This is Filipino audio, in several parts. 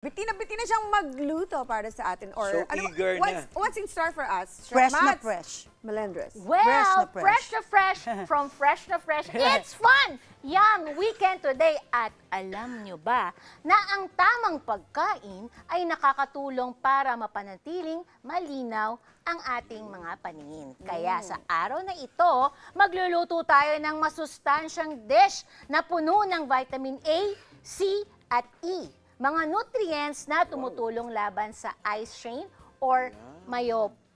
Bitina siyang magluto para sa atin. Or, So eager na. What's in store for us? Fresh na Mats? fresh. Melendres. Well, Fresh na fresh from fresh na fresh. It's fun! Yum weekend today. At alam nyo ba na ang tamang pagkain ay nakakatulong para mapanatiling malinaw ang ating mga paningin. Kaya sa araw na ito, magluluto tayo ng masustansyang dish na puno ng vitamin A, C, at E. Mga nutrients na tumutulong laban sa eye strain or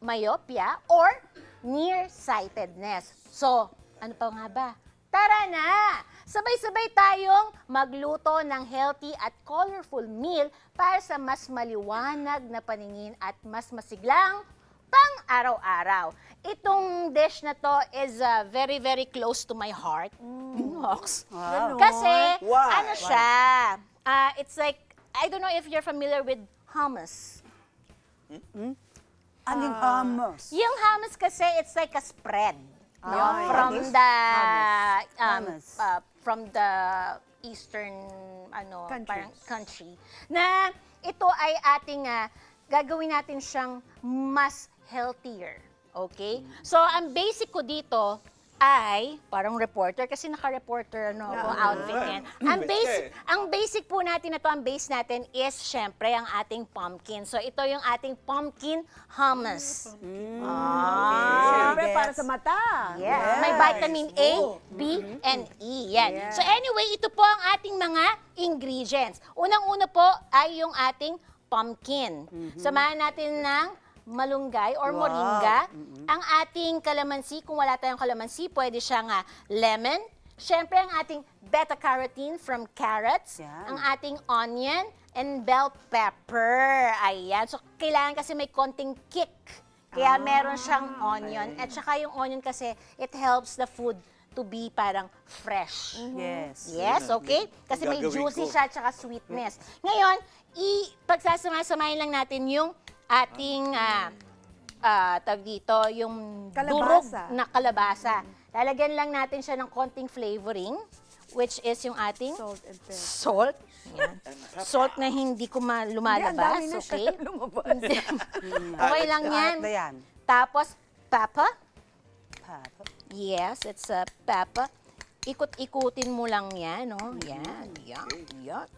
myopia or nearsightedness. So, ano pa nga ba? Tara na! Sabay-sabay tayong magluto ng healthy at colorful meal para sa mas maliwanag na paningin at mas masiglang pang-araw-araw. Itong dish na to is very, very close to my heart. Wow. Kasi, Why? ano siya, it's like, I don't know if you're familiar with hummus. Anong hummus? Yung hummus kasi, it's like a spread. No? Ah, From yes. the Hummus. from the eastern Countries. parang country. Na ito ay ating gagawin natin siyang mas healthier. Okay? So, ang basic ko dito ay, parang reporter, kasi naka-reporter outfit yan. Ang basic po natin na to, ang base natin is, syempre, ang ating pumpkin. So, ito yung ating pumpkin hummus. Siyempre, Yes. para sa mata. Yes. May vitamin A, B, and E. Yan. Yeah. So, anyway, ito po ang ating mga ingredients. Unang-una po ay yung ating pumpkin. Samahan natin ng malunggay or Wow. moringa. Ang ating kalamansi, kung wala tayong kalamansi, pwede siyang lemon. Siyempre, ang ating beta-carotene from carrots. Yan. Ang ating onion and bell pepper. Ayan. So, kailangan kasi may konting kick. Kaya meron siyang onion. At saka yung onion kasi, it helps the food to be parang fresh. Yes. Yes, okay? Kasi may Gagawin juicy ko. siya at saka sweetness. Ngayon, pagsasama-samahin lang natin yung ating tawag dito, yung durog Kalabasa. na kalabasa. Lalagyan lang natin siya ng konting flavoring, which is yung ating Salt and pepper. salt. Yan. Salt na hindi ko lumalabas, Hindi, ang dami na okay? siya lumabas. Okay lang yan. Ito yan. Tapos, pepper. Papa. Yes, it's a pepper. Ikot-ikutin mo lang yan, no? Yan, yan, yan,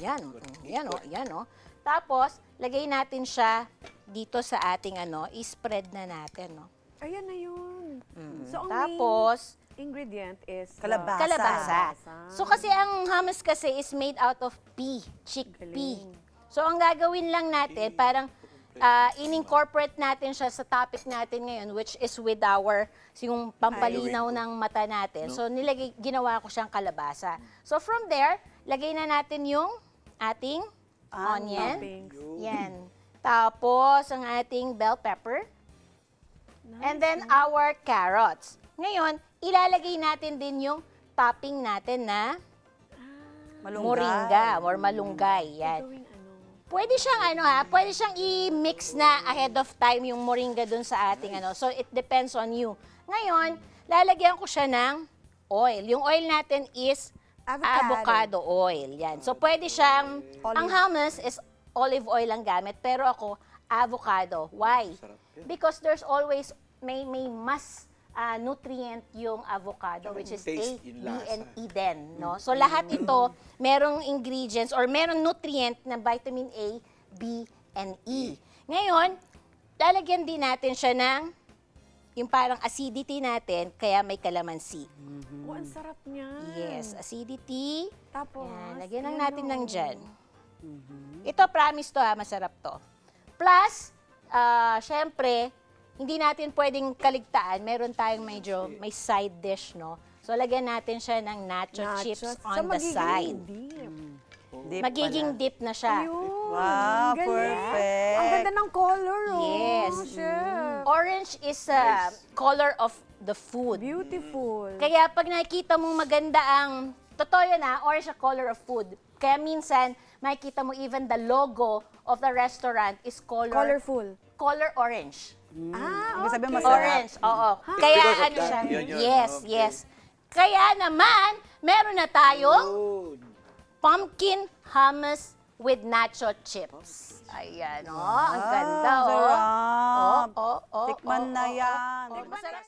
yan, yan, oh, yan, oh. Tapos, lagay natin siya dito sa ating i-spread na natin, no? Ayan na yun. So, ang Tapos, main ingredient is Kalabasa. kalabasa. So, kasi ang hummus kasi is made out of chickpea. Galing. So, ang gagawin lang natin, parang in-incorporate natin siya sa topic natin ngayon, which is with yung pampalinaw ng mata natin. So, ginawa ko siyang kalabasa. So, from there, lagay na natin yung ating onion. toppings. Yan. Tapos, ang ating bell pepper. And then, our carrots. Ngayon, ilalagay natin din yung topping natin na moringa or malunggay. Yan. Gawing Pwede siyang pwede siyang i-mix na ahead of time yung moringa dun sa ating So, it depends on you. Ngayon, lalagyan ko siya ng oil. Yung oil natin is avocado oil. Yan. So, pwede siyang, ang hummus is olive oil ang gamit, pero ako, avocado. Why? Because there's always, may mas nutrient yung avocado, which is A, Taste, B, yung lasa. and E din. No? So, lahat ito, merong ingredients or merong nutrient na vitamin A, B, and E. Ngayon, lalagyan din natin siya ng yung parang acidity natin, kaya may calamansi. Oh, ang sarap niya. Yes, acidity. Tapos, Yan, lagyan lang natin ayun, ng oh. dyan. Ito, promise to masarap to. Plus, syempre, hindi natin pwedeng kaligtaan. Meron tayong may side dish, no? So, lagyan natin siya ng nacho chips on the side. Dip Magiging pala. dip na siya. Ayun. Wow, Galing. perfect. Ang ganda ng color, oh. Yes. Chef. Orange is color of the food. Beautiful. Kaya pag nakikita mong maganda ang, totoo yun orange na color of food. Kaya minsan, makikita mo even the logo of the restaurant is Colorful. color orange. Ibig sabihin masarap. Orange, oo. Kaya Because of ano that, siya? yun, Yes, okay. yes. Kaya naman, meron na tayong Oh, pumpkin hummus with nacho chips. Ayan, oh. Ang ganda, oh. Sarap. Oh. Tikman na yan. Masarap.